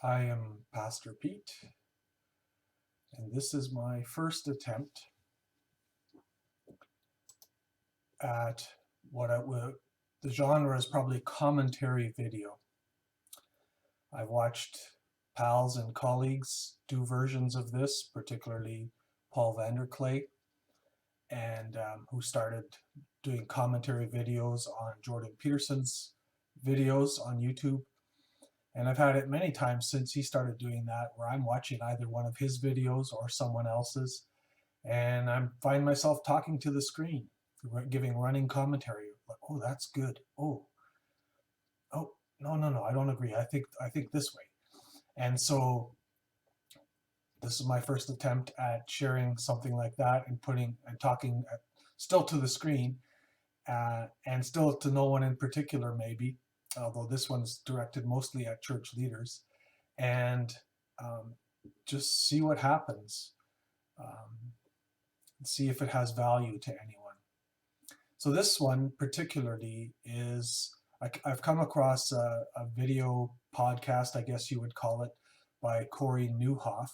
I am Pastor Pete, and this is my first attempt at the genre is probably commentary video. I've watched pals and colleagues do versions of this, particularly Paul Vanderklay, and who started doing commentary videos on Jordan Peterson's videos on YouTube. And I've had it many times since he started doing that, where I'm watching either one of his videos or someone else's, and I find myself talking to the screen, giving running commentary. Like, oh, that's good. Oh, no, I don't agree. I think this way. And so this is my first attempt at sharing something like that and talking still to the screen, and still to no one in particular, maybe, although this one's directed mostly at church leaders, and just see what happens, see if it has value to anyone. So this one particularly is, I've come across a video podcast, I guess you would call it, by Carey Nieuwhof,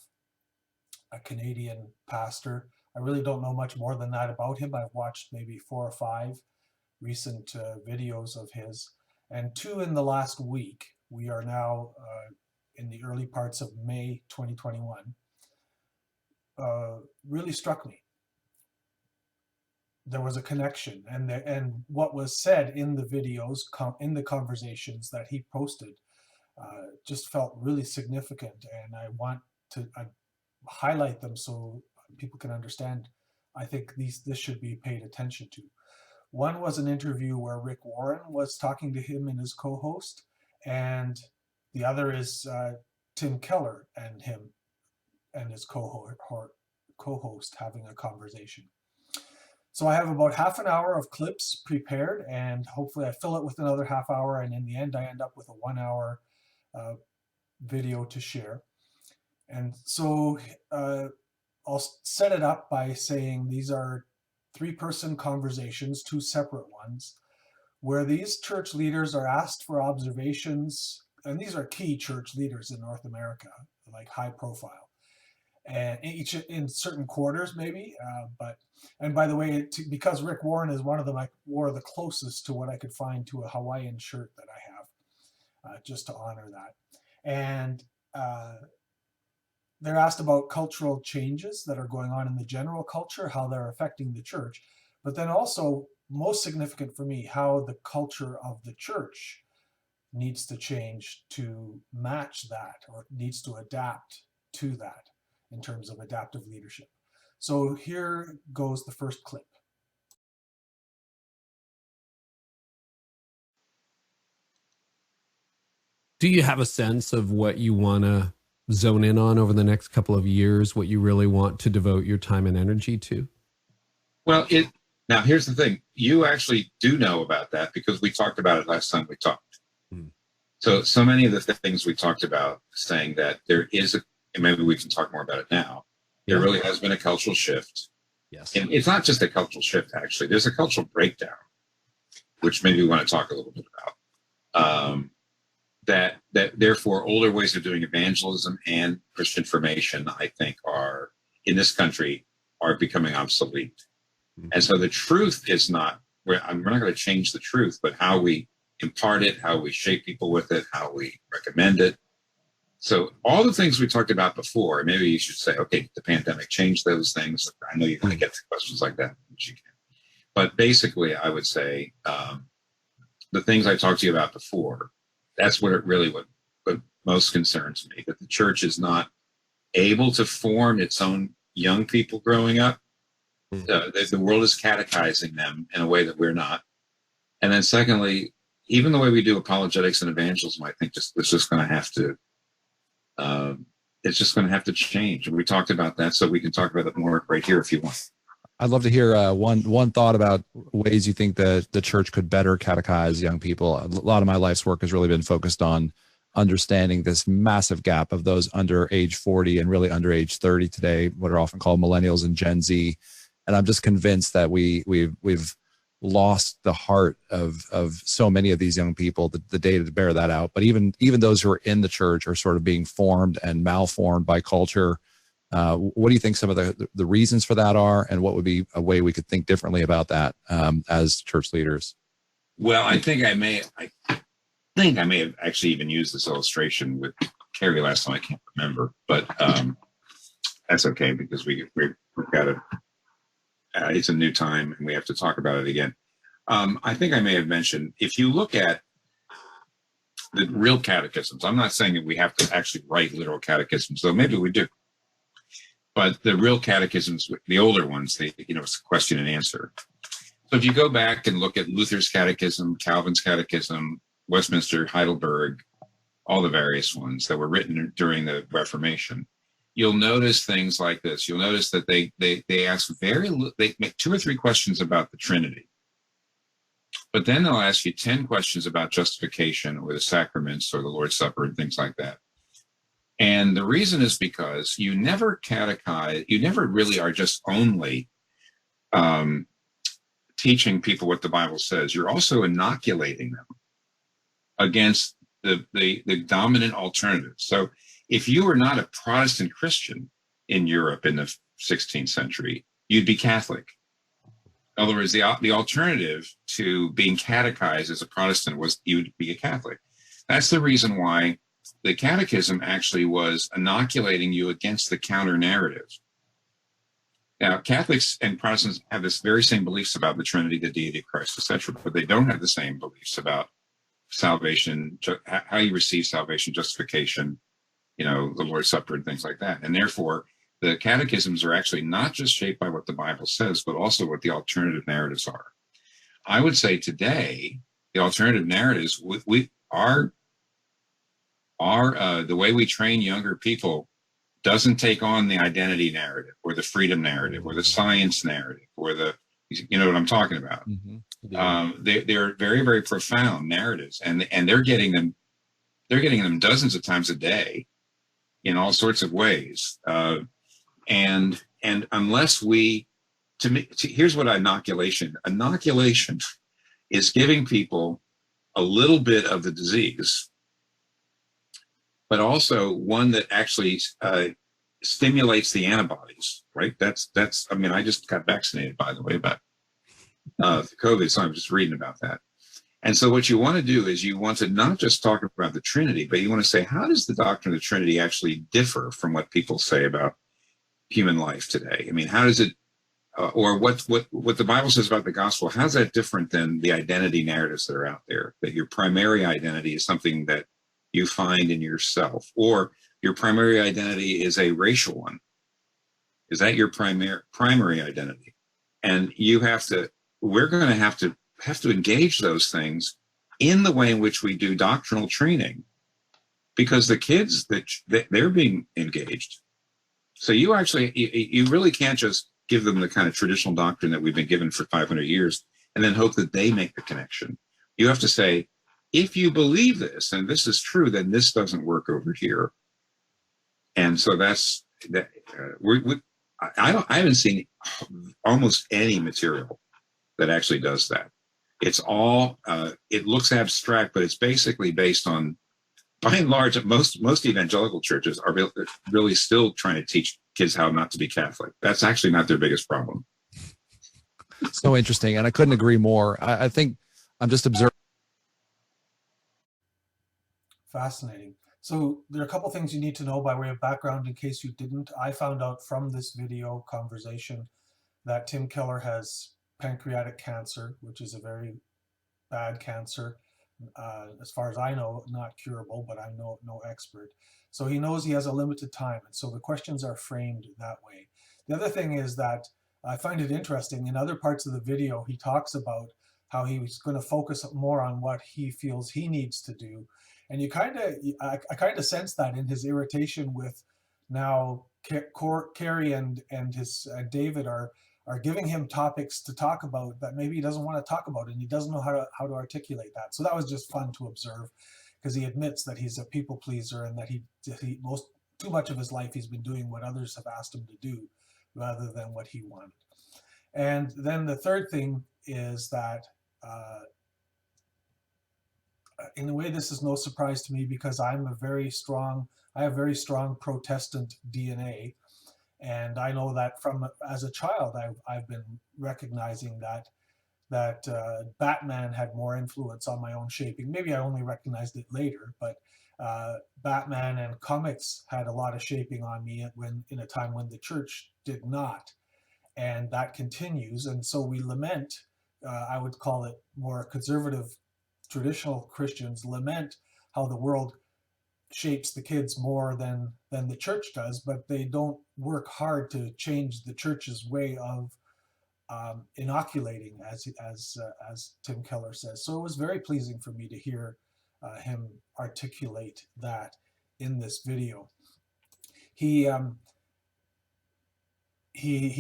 a Canadian pastor. I really don't know much more than that about him. I've watched maybe 4 or 5 recent videos of his, and 2 in the last week. We are now in the early parts of May 2021. Really struck me. There was a connection, and what was said in the videos, in the conversations that he posted, just felt really significant, and I want to highlight them so people can understand. I think this should be paid attention to. One was an interview where Rick Warren was talking to him and his co-host, and the other is Tim Keller and him and his co-host having a conversation. So I have about half an hour of clips prepared, and hopefully I fill it with another half hour, and in the end I end up with a 1-hour video to share. And so I'll set it up by saying these are 3-person conversations, 2 separate ones, where these church leaders are asked for observations, and these are key church leaders in North America, like high profile, and each in certain quarters maybe, and by the way, because Rick Warren is one of them, I wore the closest to what I could find to a Hawaiian shirt that I have, just to honor that. And they're asked about cultural changes that are going on in the general culture, how they're affecting the church, but then also, most significant for me, how the culture of the church needs to change to match that, or needs to adapt to that in terms of adaptive leadership. So here goes the first clip. Do you have a sense of what you want to zone in on over the next couple of years, what you really want to devote your time and energy to? Well, now here's the thing. You actually do know about that because we talked about it last time we talked. So many of the things we talked about, saying that there is and maybe we can talk more about it now. There really has been a cultural shift. Yes. And it's not just a cultural shift, actually. There's a cultural breakdown, which maybe we want to talk a little bit about. That therefore older ways of doing evangelism and Christian formation, I think, are in this country are becoming obsolete. And so the truth is not, we're not going to change the truth, but how we impart it, how we shape people with it, how we recommend it. So all the things we talked about before, maybe you should say, okay, the pandemic changed those things. I know you're going to get to questions like that, which you can. But basically, I would say the things I talked to you about before, that's what most concerns me, that the church is not able to form its own young people growing up. The world is catechizing them in a way that we're not. And then secondly, even the way we do apologetics and evangelism, I think it's just going to have to change. And we talked about that, so we can talk about it more right here if you want. I'd love to hear one thought about ways you think that the church could better catechize young people. A lot of my life's work has really been focused on understanding this massive gap of those under age 40 and really under age 30 today, what are often called millennials and Gen Z. And I'm just convinced that we've lost the heart of so many of these young people, the data to bear that out. But even those who are in the church are sort of being formed and malformed by culture. What do you think some of the reasons for that are, and what would be a way we could think differently about that as church leaders? Well, I think I may have actually even used this illustration with Carey last time. I can't remember, but that's okay, because we've got to. It's a new time, and we have to talk about it again. I think I may have mentioned, if you look at the real catechisms, I'm not saying that we have to actually write literal catechisms, though maybe we do. But the real catechisms, the older ones, it's a question and answer. So if you go back and look at Luther's catechism, Calvin's catechism, Westminster, Heidelberg, all the various ones that were written during the Reformation, you'll notice things like this. You'll notice that they ask they make 2 or 3 questions about the Trinity, but then they'll ask you 10 questions about justification or the sacraments or the Lord's Supper and things like that. And the reason is because you never catechize, you never really are just only teaching people what the Bible says. You're also inoculating them against the dominant alternative. So if you were not a Protestant Christian in Europe in the 16th century, you'd be Catholic. In other words, the alternative to being catechized as a Protestant was you would be a Catholic. That's the reason why the catechism actually was inoculating you against the counter narrative. Now, Catholics and Protestants have this very same beliefs about the Trinity, the deity of Christ, etc., but they don't have the same beliefs about salvation, how you receive salvation, justification, the Lord's Supper and things like that. And therefore, the catechisms are actually not just shaped by what the Bible says, but also what the alternative narratives are. I would say today, the alternative narratives, the way we train younger people doesn't take on the identity narrative or the freedom narrative or the science narrative or you know what I'm talking about. Mm-hmm. They're very, very profound narratives, and they're getting them dozens of times a day in all sorts of ways. And unless here's what inoculation is: giving people a little bit of the disease, but also one that actually stimulates the antibodies, right? I just got vaccinated, by the way, about COVID, so I'm just reading about that. And so what you want to do is you want to not just talk about the Trinity, but you want to say, how does the doctrine of the Trinity actually differ from what people say about human life today? I mean, how does it, or what the Bible says about the gospel, how's that different than the identity narratives that are out there? That your primary identity is something that you find in yourself, or your primary identity is a racial one. Is that your primary identity? And we're going to have to engage those things in the way in which we do doctrinal training, because the kids they're being engaged. So you really can't just give them the kind of traditional doctrine that we've been given for 500 years and then hope that they make the connection. You have to say, if you believe this and this is true, then this doesn't work over here. And so that's that. I haven't seen almost any material that actually does that. It's all it looks abstract, but it's basically based on, by and large, most evangelical churches are really still trying to teach kids how not to be Catholic. That's actually not their biggest problem. So interesting, and I couldn't agree more. I think I'm just observing. Fascinating. So there are a couple things you need to know by way of background in case you didn't. I found out from this video conversation that Tim Keller has pancreatic cancer, which is a very bad cancer. As far as I know, not curable, but I'm no expert. So he knows he has a limited time. And so the questions are framed that way. The other thing is that I find it interesting, in other parts of the video, he talks about how he was going to focus more on what he feels he needs to do. And I kind of sense that in his irritation with now Carey and his David are giving him topics to talk about that maybe he doesn't want to talk about, and he doesn't know how to articulate that. So that was just fun to observe, because he admits that he's a people pleaser and that too much of his life he's been doing what others have asked him to do rather than what he wanted. And then the third thing is that in a way, this is no surprise to me because I have very strong Protestant DNA. And I know that as a child, I've been recognizing that Batman had more influence on my own shaping. Maybe I only recognized it later, but Batman and comics had a lot of shaping on me in a time when the church did not. And that continues. And so we lament, I would call it more conservative, traditional Christians lament how the world shapes the kids more than the church does, but they don't work hard to change the church's way of inoculating, as Tim Keller says. So it was very pleasing for me to hear him articulate that in this video. He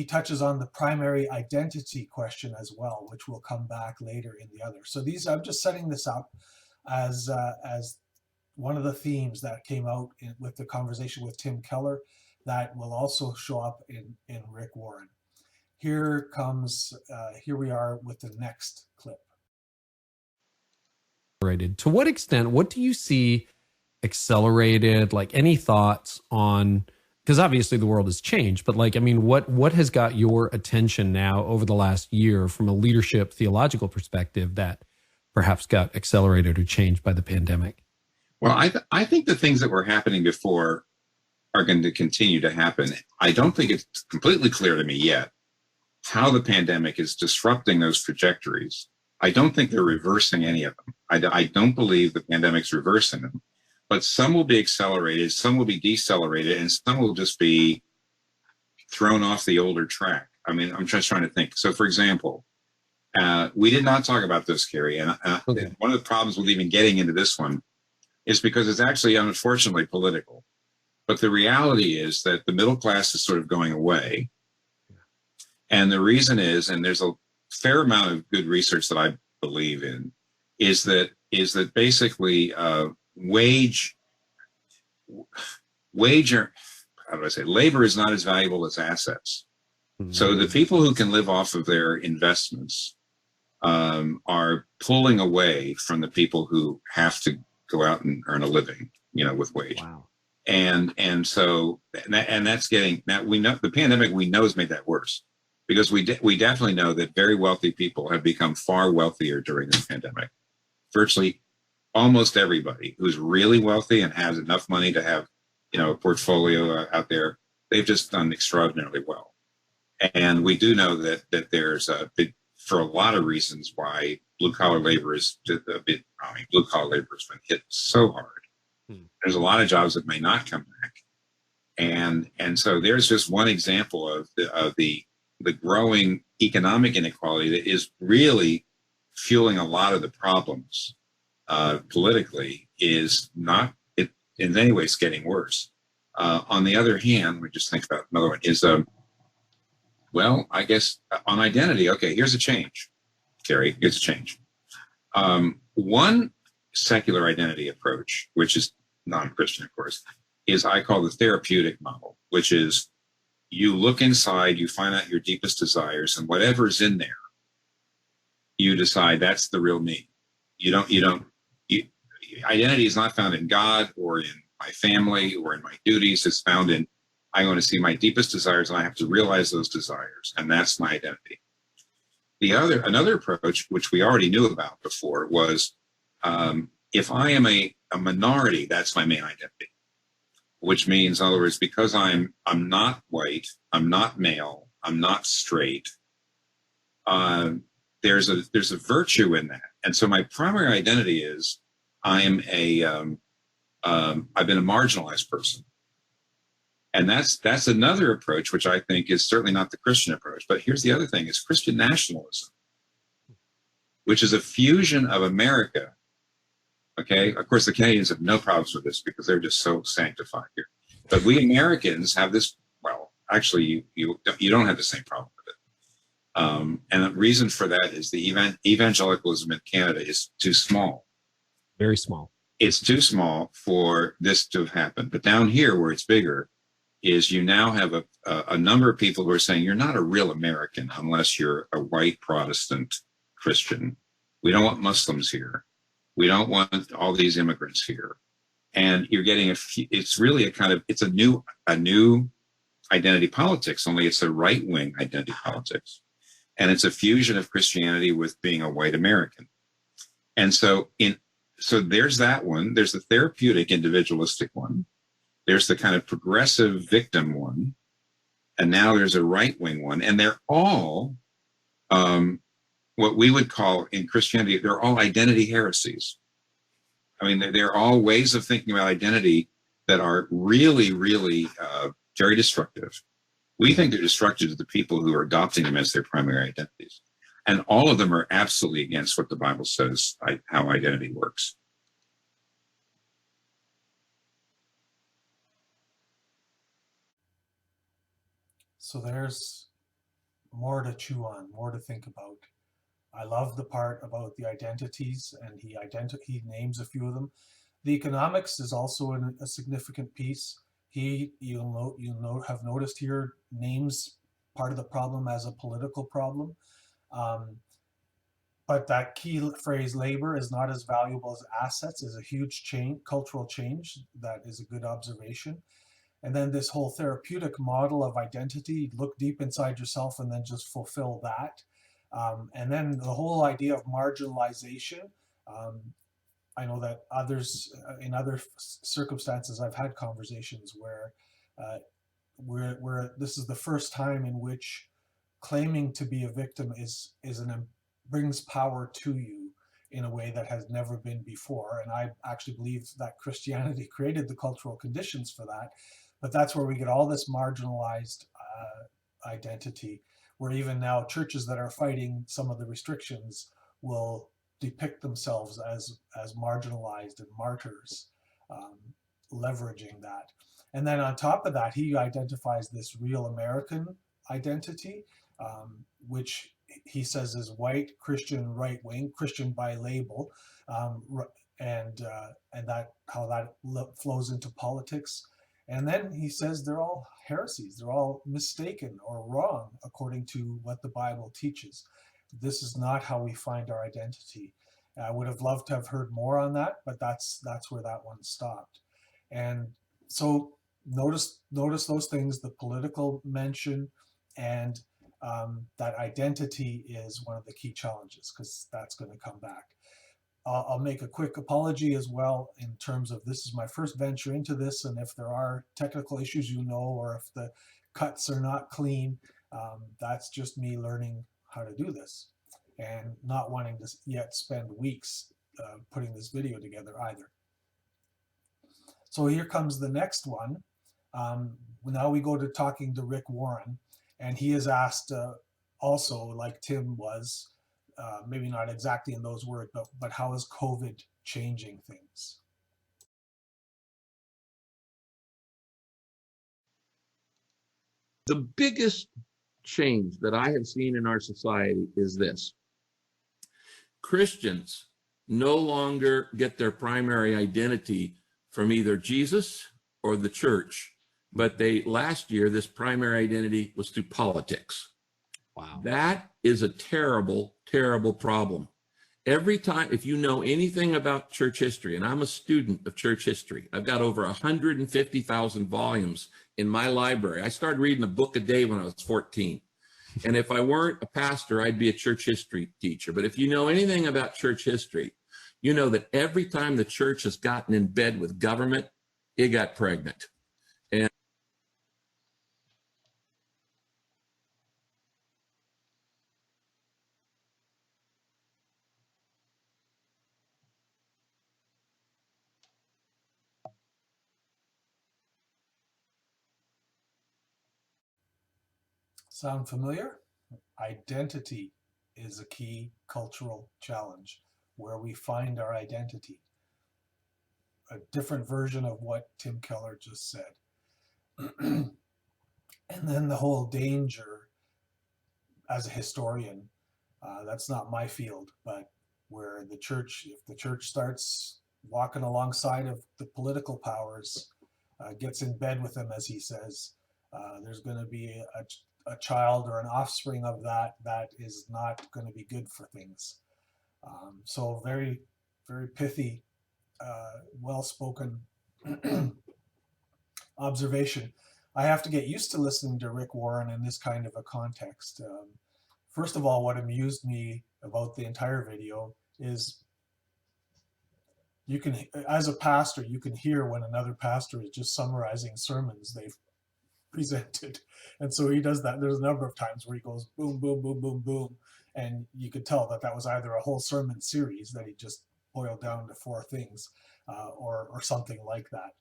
touches on the primary identity question as well, which will come back later in the other. So I'm just setting this up as one of the themes that came out with the conversation with Tim Keller that will also show up in Rick Warren. Here we are with the next clip. To what extent, what do you see accelerated? Like, any thoughts on, because obviously the world has changed, but like, I mean, what has got your attention now over the last year from a leadership theological perspective that perhaps got accelerated or changed by the pandemic? Well, I think the things that were happening before are going to continue to happen. I don't think it's completely clear to me yet how the pandemic is disrupting those trajectories. I don't think they're reversing any of them. I don't believe the pandemic's reversing them, but some will be accelerated, some will be decelerated, and some will just be thrown off the older track. I mean, I'm just trying to think. So, for example, we did not talk about this, Carey, and one of the problems with even getting into this one is because it's actually, unfortunately, political. But the reality is that the middle class is sort of going away. And the reason is, and there's a fair amount of good research that I believe in, is that basically labor is not as valuable as assets. Mm-hmm. So the people who can live off of their investments are pulling away from the people who have to go out and earn a living, with wage. Wow. And so that's getting, that we know the pandemic, we know, has made that worse, because we definitely know that very wealthy people have become far wealthier during this pandemic. Virtually almost everybody who's really wealthy and has enough money to have, a portfolio out there, they've just done extraordinarily well. And we do know that there's for a lot of reasons why blue collar labor has been hit so hard. There's a lot of jobs that may not come back, and so there's just one example of the growing economic inequality that is really fueling a lot of the problems politically. Is not it in any way, it's getting worse. On the other hand, we just think about another one is well, I guess on identity. Okay, here's a change, Carey. Here's a change. One secular identity approach, which is non-Christian, of course, is I call the therapeutic model, which is you look inside, you find out your deepest desires, and whatever's in there, you decide that's the real me. Identity is not found in God or in my family or in my duties. It's found in, I want to see my deepest desires, and I have to realize those desires, and that's my identity. Another approach, which we already knew about before, was if I am a minority, that's my main identity. Which means, in other words, because I'm not white, I'm not male, I'm not straight. There's a virtue in that, and so my primary identity is I've been a marginalized person. And that's another approach, which I think is certainly not the Christian approach. But here's the other thing, is Christian nationalism, which is a fusion of America. Okay, of course, the Canadians have no problems with this because they're just so sanctified here. But we Americans have this, well, actually, you don't have the same problem with it. And the reason for that is the evangelicalism in Canada is too small. Very small. It's too small for this to have happened. But down here, where it's bigger, is you now have a number of people who are saying you're not a real American unless you're a white Protestant Christian. We don't want Muslims here. We don't want all these immigrants here. And you're getting it's really it's a new identity politics, only it's a right-wing identity politics. And it's a fusion of Christianity with being a white American. And so there's that one. There's the therapeutic individualistic one. There's the kind of progressive victim one. And now there's a right-wing one. And they're all what we would call in Christianity, they're all identity heresies. I mean, they're all ways of thinking about identity that are really, really very destructive. We think they're destructive to the people who are adopting them as their primary identities. And all of them are absolutely against what the Bible says, how identity works. So there's more to chew on, more to think about. I love the part about the identities, and he names a few of them. The economics is also a significant piece. You'll have noticed here, names part of the problem as a political problem. But that key phrase, labor is not as valuable as assets, is a huge cultural change. That is a good observation. And then this whole therapeutic model of identity, look deep inside yourself and then just fulfill that. And then the whole idea of marginalization. I know that in other circumstances, I've had conversations where this is the first time in which claiming to be a victim brings power to you in a way that has never been before. And I actually believe that Christianity created the cultural conditions for that. But that's where we get all this marginalized identity, where even now churches that are fighting some of the restrictions will depict themselves as marginalized and martyrs, leveraging that. And then on top of that, he identifies this real American identity, which he says is white, Christian, right-wing, Christian by label, and that how that flows into politics. And then he says they're all heresies. They're all mistaken or wrong according to what the Bible teaches. This is not how we find our identity. I would have loved to have heard more on that, but that's where that one stopped. And so notice those things, the political mention, and that identity is one of the key challenges, because that's going to come back. I'll make a quick apology as well in terms of this is my first venture into this, and if there are technical issues, or if the cuts are not clean, that's just me learning how to do this and not wanting to yet spend weeks putting this video together either. So here comes the next one. Now we go to talking to Rick Warren, and he is asked also, like Tim was, maybe not exactly in those words, but how is COVID changing things? The biggest change that I have seen in our society is this. Christians no longer get their primary identity from either Jesus or the church, but last year, this primary identity was through politics. Wow. That is a terrible, terrible problem. Every time, if you know anything about church history, and I'm a student of church history, I've got over 150,000 volumes in my library. I started reading a book a day when I was 14. And if I weren't a pastor, I'd be a church history teacher. But if you know anything about church history, you know that every time the church has gotten in bed with government, it got pregnant. And Sound familiar? Identity is a key cultural challenge, where we find our identity. A different version of what Tim Keller just said. And then the whole danger, as a historian, that's not my field, but where the church, if the church starts walking alongside of the political powers, gets in bed with them, as he says, there's going to be a child or an offspring of that, that is not going to be good for things. So very, very pithy, well-spoken observation. I have to get used to listening to Rick Warren in this kind of a context. First of all, what amused me about the entire video is you can, as a pastor, you can hear when another pastor is just summarizing sermons they've presented. And so he does that. There's a number of times where he goes boom, boom, boom, boom, boom. And you could tell that that was either a whole sermon series that he just boiled down to 4 things or something like that.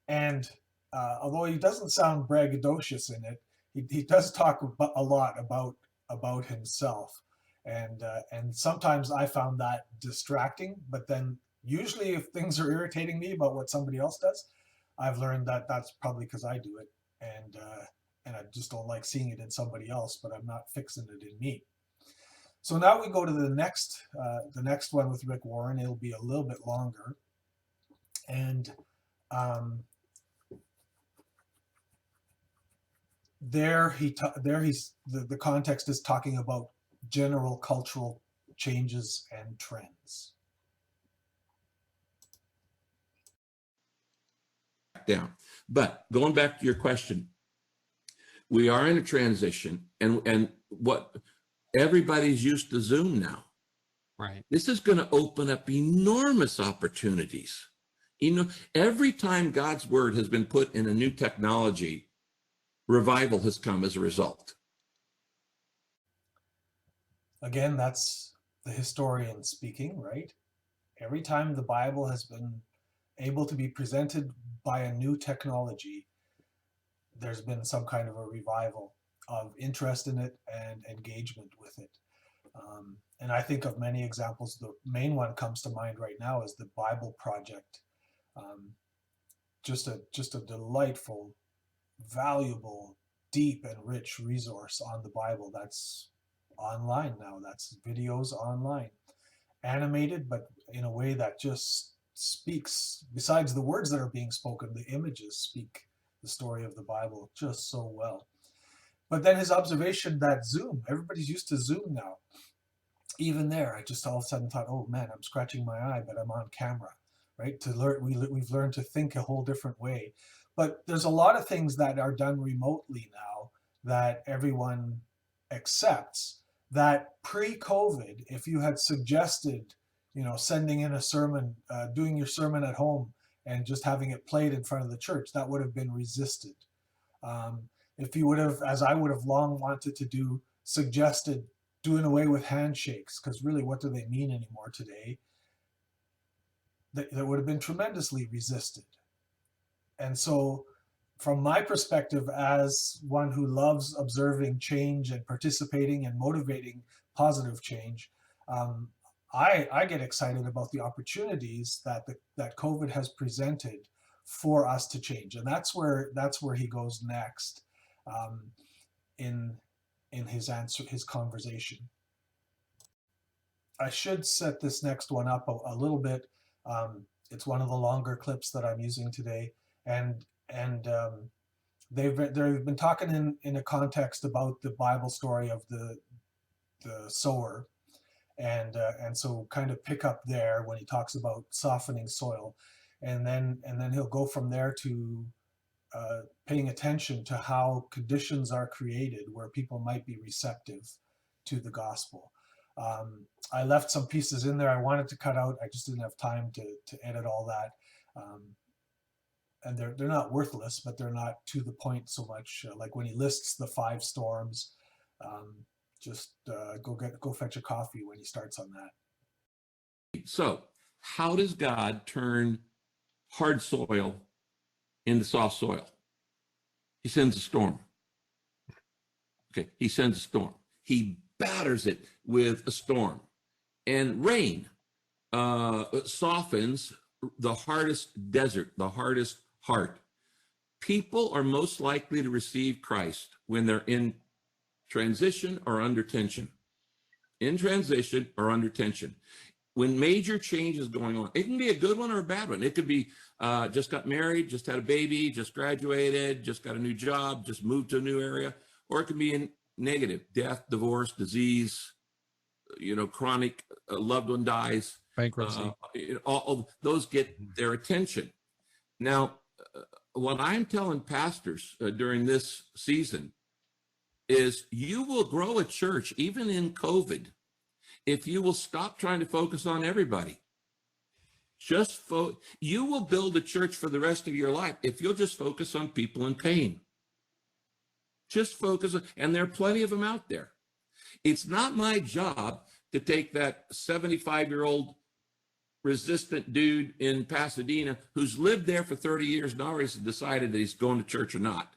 And although he doesn't sound braggadocious in it, he does talk a lot about himself. And sometimes I found that distracting, but then usually if things are irritating me about what somebody else does, I've learned that that's probably because I do it, and I just don't like seeing it in somebody else, but I'm not fixing it in me. So now we go to the next one with Rick Warren. It'll be a little bit longer, and the context is talking about general cultural changes and trends. Down. But going back to your question, we are in a transition, and what everybody's used to Zoom now. Right. This is going to open up enormous opportunities. You know, every time God's word has been put in a new technology, revival has come as a result. Again, that's the historian speaking, right? Every time the Bible has been able to be presented by a new technology, there's been some kind of a revival of interest in it and engagement with it. And I think of many examples. The main one comes to mind right now is the Bible Project. Just a delightful, valuable, deep and rich resource on the Bible that's online now. That's videos online, animated, but in a way that just speaks, besides the words that are being spoken, the images speak the story of the Bible just so well. But then his observation that Zoom, everybody's used to Zoom now. Even there, I just all of a sudden thought, oh man, I'm scratching my eye, but I'm on camera, right? To learn, we've learned to think a whole different way. But there's a lot of things that are done remotely now that everyone accepts, that pre-COVID, if you had suggested, sending in a sermon, doing your sermon at home and just having it played in front of the church, that would have been resisted. If you would have, as I would have long wanted to do, suggested doing away with handshakes, because really what do they mean anymore today? That would have been tremendously resisted. And so from my perspective, as one who loves observing change and participating and motivating positive change, I get excited about the opportunities that COVID has presented for us to change. And that's where he goes next in his conversation. I should set this next one up a little bit. It's one of the longer clips that I'm using today, and they've been talking in a context about the Bible story of the sower, and so kind of pick up there when he talks about softening soil, and then he'll go from there to paying attention to how conditions are created where people might be receptive to the gospel. I left some pieces in there I wanted to cut out. I just didn't have time to edit all that. And they're not worthless, but they're not to the point so much. Like when he lists the 5 storms, go fetch a coffee when he starts on that. So how does God turn hard soil into soft soil? He sends a storm. Okay, he sends a storm. He batters it with a storm. And rain softens the hardest desert, the hardest heart. People are most likely to receive Christ when they're in transition or under tension. In transition or under tension. when major change is going on, it can be a good one or a bad one. It could be just got married, just had a baby, just graduated, just got a new job, just moved to a new area, or it can be in negative: death, divorce, disease, chronic loved one dies. Bankruptcy. All those get their attention. Now, what I'm telling pastors during this season is you will grow a church, even in COVID, if you will stop trying to focus on everybody. You will build a church for the rest of your life if you'll just focus on people in pain. Just focus, and there are plenty of them out there. It's not my job to take that 75-year-old resistant dude in Pasadena who's lived there for 30 years and already decided that he's going to church or not,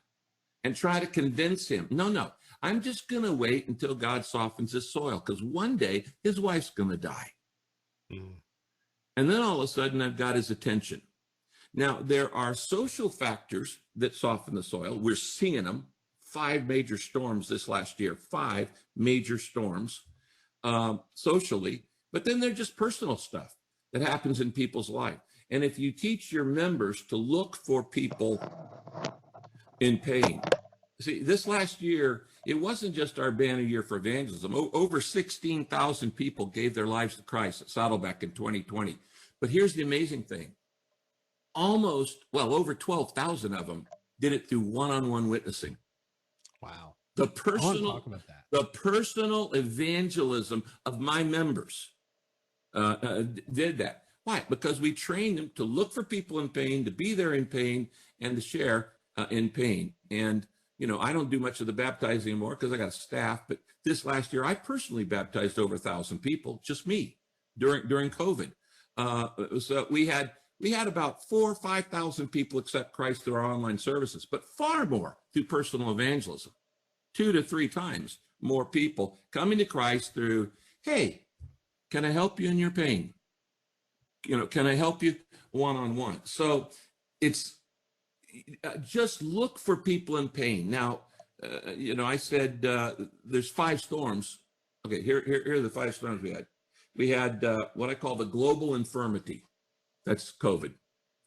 and try to convince him. No, I'm just going to wait until God softens his soil, because one day his wife's going to die. And then all of a sudden I've got his attention. Now, there are social factors that soften the soil. We're seeing them. 5 major storms this last year, 5 major storms socially, but then they're just personal stuff that happens in people's life. And if you teach your members to look for people in pain, see, this last year, it wasn't just our banner year for evangelism. Over 16,000 people gave their lives to Christ at Saddleback in 2020. But here's the amazing thing. Over 12,000 of them did it through one-on-one witnessing. Wow. The I want to personal, talk about that. the personal evangelism of my members did that. Why? Because we trained them to look for people in pain, to be there in pain, and to share in pain. And, I don't do much of the baptizing anymore because I got a staff. But this last year, I personally baptized over 1,000 people, just me, during COVID. So we had about 4,000 or 5,000 people accept Christ through our online services, but far more through personal evangelism. 2 to 3 times more people coming to Christ through, hey, can I help you in your pain? Can I help you one-on-one? So it's just look for people in pain. Now, I said there's 5 storms. Okay, here are the 5 storms we had. We had what I call the global infirmity. That's COVID,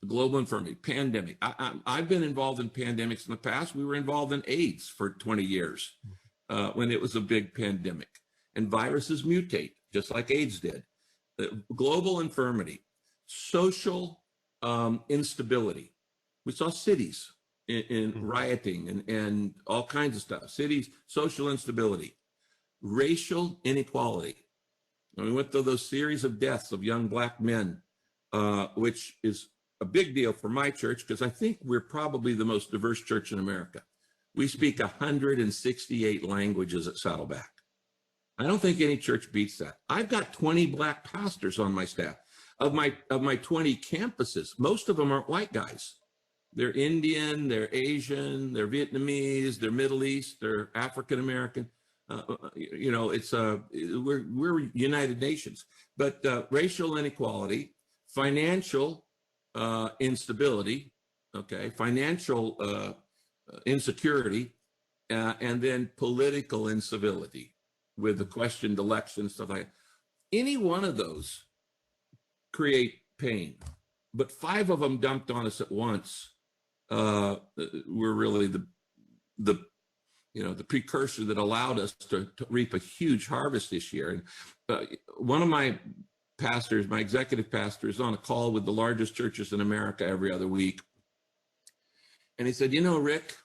the global infirmity, pandemic. I've been involved in pandemics in the past. We were involved in AIDS for 20 years when it was a big pandemic. And viruses mutate, just like AIDS did. Global infirmity, social instability. We saw cities in rioting and all kinds of stuff. Cities, social instability, racial inequality. And we went through those series of deaths of young Black men, which is a big deal for my church because I think we're probably the most diverse church in America. We speak 168 languages at Saddleback. I don't think any church beats that. I've got 20 Black pastors on my staff. Of my 20 campuses, most of them aren't white guys. They're Indian, they're Asian, they're Vietnamese, they're Middle East, they're African American. We're United Nations. But racial inequality, financial instability, financial insecurity, and then political incivility with the questioned election and stuff like that. Any one of those create pain, but 5 of them dumped on us at once. Were really the precursor that allowed us to reap a huge harvest this year. And one of my pastors, my executive pastor, is on a call with the largest churches in America every other week. And he said, Rick,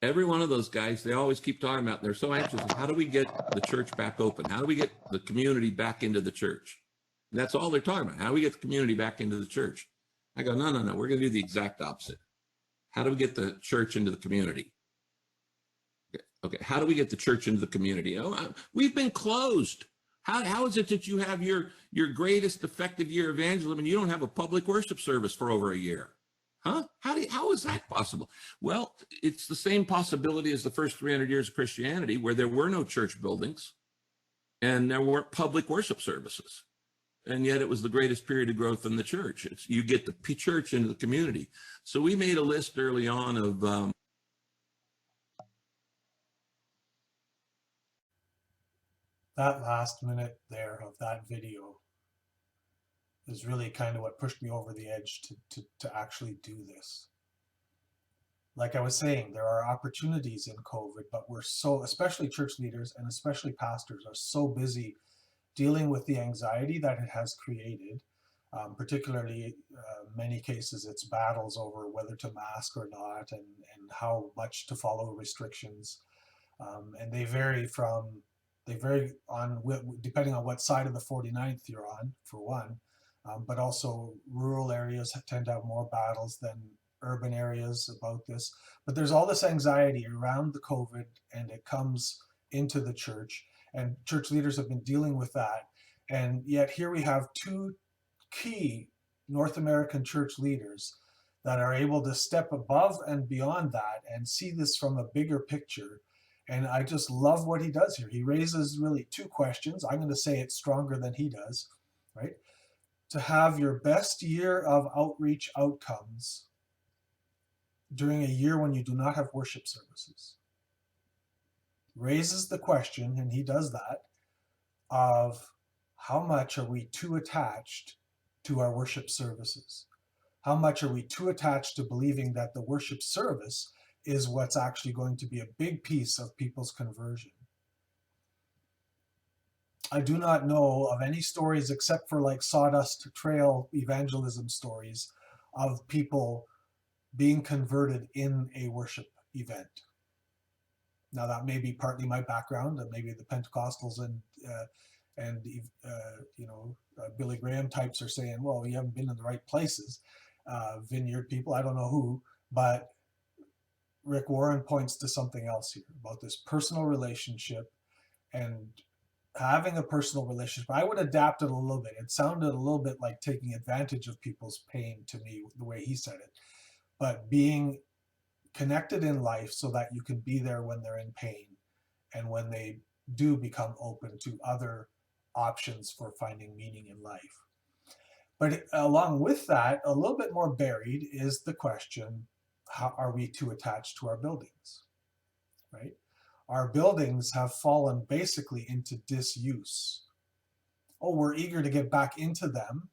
every one of those guys, they always keep talking about, they're so anxious, how do we get the church back open? How do we get the community back into the church? And that's all they're talking about. How do we get the community back into the church? I go, no, we're going to do the exact opposite. How do we get the church into the community? Okay, how do we get the church into the community? We've been closed. How is it that you have your greatest effective year of evangelism and you don't have a public worship service for over a year? Huh? How is that possible? Well, it's the same possibility as the first 300 years of Christianity, where there were no church buildings and there weren't public worship services. And yet it was the greatest period of growth in the church. You get the church into the community. So we made a list early on of that last minute there of that video is really kind of what pushed me over the edge to actually do this. Like I was saying, there are opportunities in COVID, but we're so, especially church leaders and especially pastors, are so busy dealing with the anxiety that it has created. Particularly, many cases, it's battles over whether to mask or not, and how much to follow restrictions. And they vary on depending on what side of the 49th you're on, for one. But also rural areas tend to have more battles than urban areas about this. But there's all this anxiety around the COVID, and it comes into the church, and church leaders have been dealing with that. And yet here we have two key North American church leaders that are able to step above and beyond that and see this from a bigger picture. And I just love what he does here. He raises really two questions. I'm going to say it stronger than he does, right? To have your best year of outreach outcomes during a year when you do not have worship services. Raises the question, and he does that, of how much are we too attached to our worship services? How much are we too attached to believing that the worship service is what's actually going to be a big piece of people's conversion? I do not know of any stories, except for like Sawdust Trail evangelism stories, of people being converted in a worship event. Now that may be partly my background, and maybe the Pentecostals and Billy Graham types are saying, well, you haven't been in the right places. Vineyard people, I don't know who, but Rick Warren points to something else here about this personal relationship, and having a personal relationship. I would adapt it a little bit. It sounded a little bit like taking advantage of people's pain to me, the way he said it, but being connected in life so that you can be there when they're in pain and when they do become open to other options for finding meaning in life. But along with that, a little bit more buried is the question, how are we too attached to our buildings, right? Our buildings have fallen basically into disuse. Oh, we're eager to get back into them.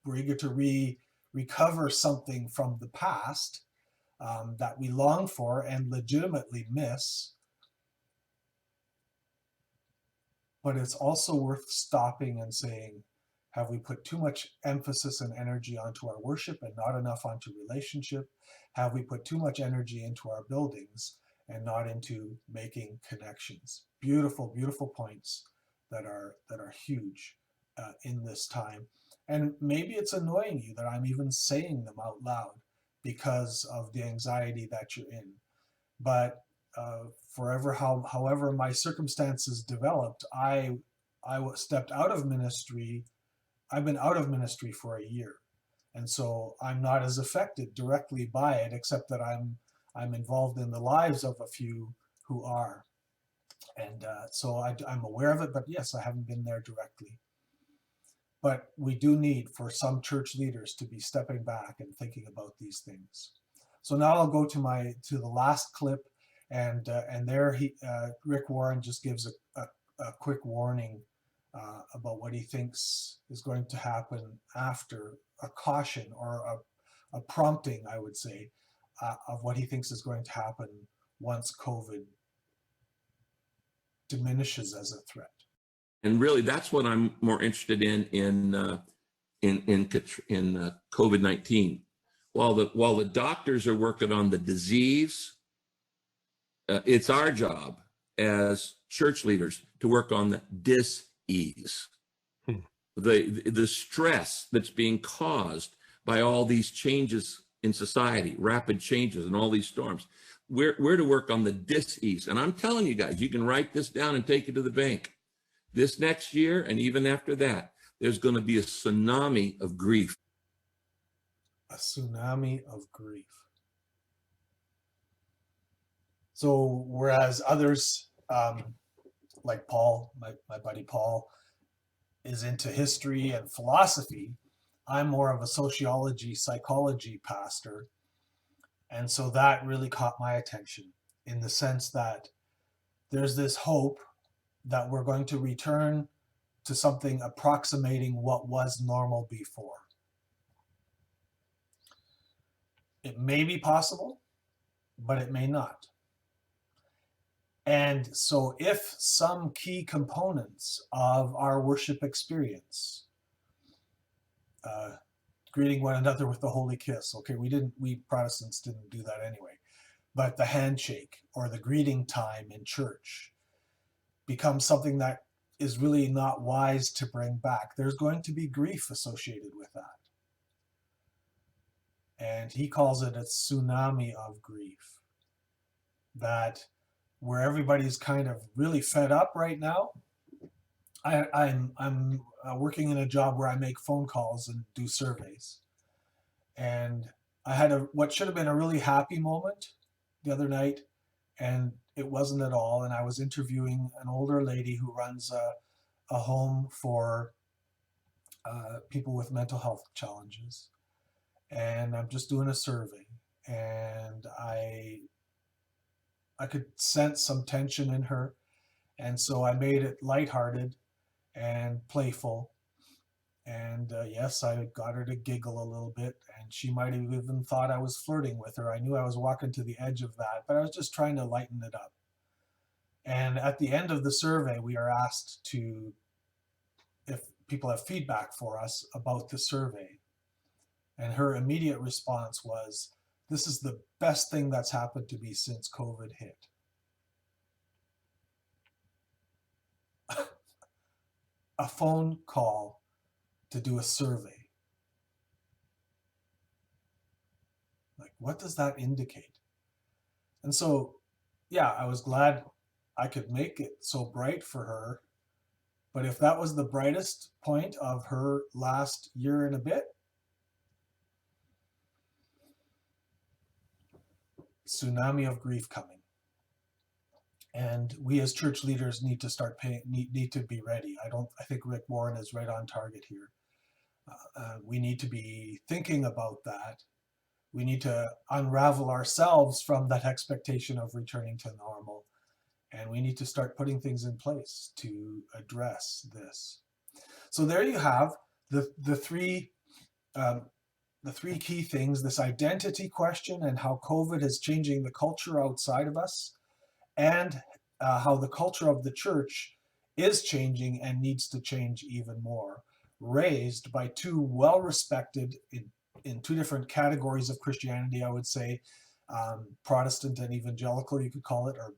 We're eager to recover something from the past that we long for and legitimately miss. But it's also worth stopping and saying, have we put too much emphasis and energy onto our worship and not enough onto relationship? Have we put too much energy into our buildings and not into making connections? Beautiful, beautiful points that are huge in this time. And maybe it's annoying you that I'm even saying them out loud because of the anxiety that you're in. But however my circumstances developed, I stepped out of ministry. I've been out of ministry for a year, and so I'm not as affected directly by it, except that I'm involved in the lives of a few who are, and so I'm aware of it. But yes, I haven't been there directly. But we do need for some church leaders to be stepping back and thinking about these things. So now I'll go to the last clip, and there Rick Warren just gives a quick warning about what he thinks is going to happen after, a caution or a prompting, I would say, of what he thinks is going to happen once COVID diminishes as a threat. And really, that's what I'm more interested in COVID-19. While the doctors are working on the disease, it's our job as church leaders to work on the dis-ease, the stress that's being caused by all these changes in society, rapid changes and all these storms. We're to work on the dis-ease. And I'm telling you guys, you can write this down and take it to the bank. This next year, and even after that, there's going to be a tsunami of grief. A tsunami of grief. So whereas others, like Paul, my buddy Paul, is into history and philosophy, I'm more of a sociology, psychology pastor. And so that really caught my attention, in the sense that there's this hope that we're going to return to something approximating what was normal before. It may be possible, but it may not. And so if some key components of our worship experience, greeting one another with the holy kiss, okay, we Protestants didn't do that anyway, but the handshake or the greeting time in church becomes something that is really not wise to bring back, there's going to be grief associated with that. And he calls it a tsunami of grief, that where everybody's kind of really fed up right now. I'm working in a job where I make phone calls and do surveys, and I had what should have been a really happy moment the other night, and it wasn't at all. And I was interviewing an older lady who runs a home for people with mental health challenges, and I'm just doing a survey, and I could sense some tension in her, and so I made it lighthearted and playful. And yes, I got her to giggle a little bit, and she might have even thought I was flirting with her. I knew I was walking to the edge of that, but I was just trying to lighten it up. And at the end of the survey, we are asked to, if people have feedback for us about the survey. And her immediate response was, "This is the best thing that's happened to me since COVID hit." A phone call to do a survey. Like, what does that indicate? And so, yeah, I was glad I could make it so bright for her. But if that was the brightest point of her last year and a bit, tsunami of grief coming. And we as church leaders need to start need to be ready. I think Rick Warren is right on target here. We need to be thinking about that. We need to unravel ourselves from that expectation of returning to normal. And we need to start putting things in place to address this. So there you have the three key things: this identity question and how COVID is changing the culture outside of us, and how the culture of the church is changing and needs to change even more, raised by two well-respected, in two different categories of Christianity, I would say, Protestant and evangelical, you could call it, or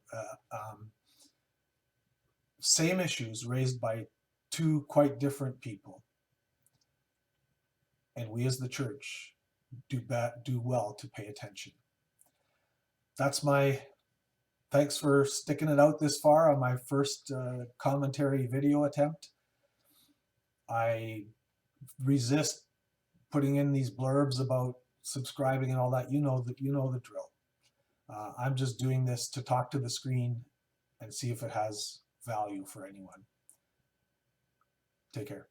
same issues raised by two quite different people. And we as the church do well to pay attention. That's my thanks for sticking it out this far on my first commentary video attempt. I resist putting in these blurbs about subscribing and all that. You know the drill. I'm just doing this to talk to the screen and see if it has value for anyone. Take care.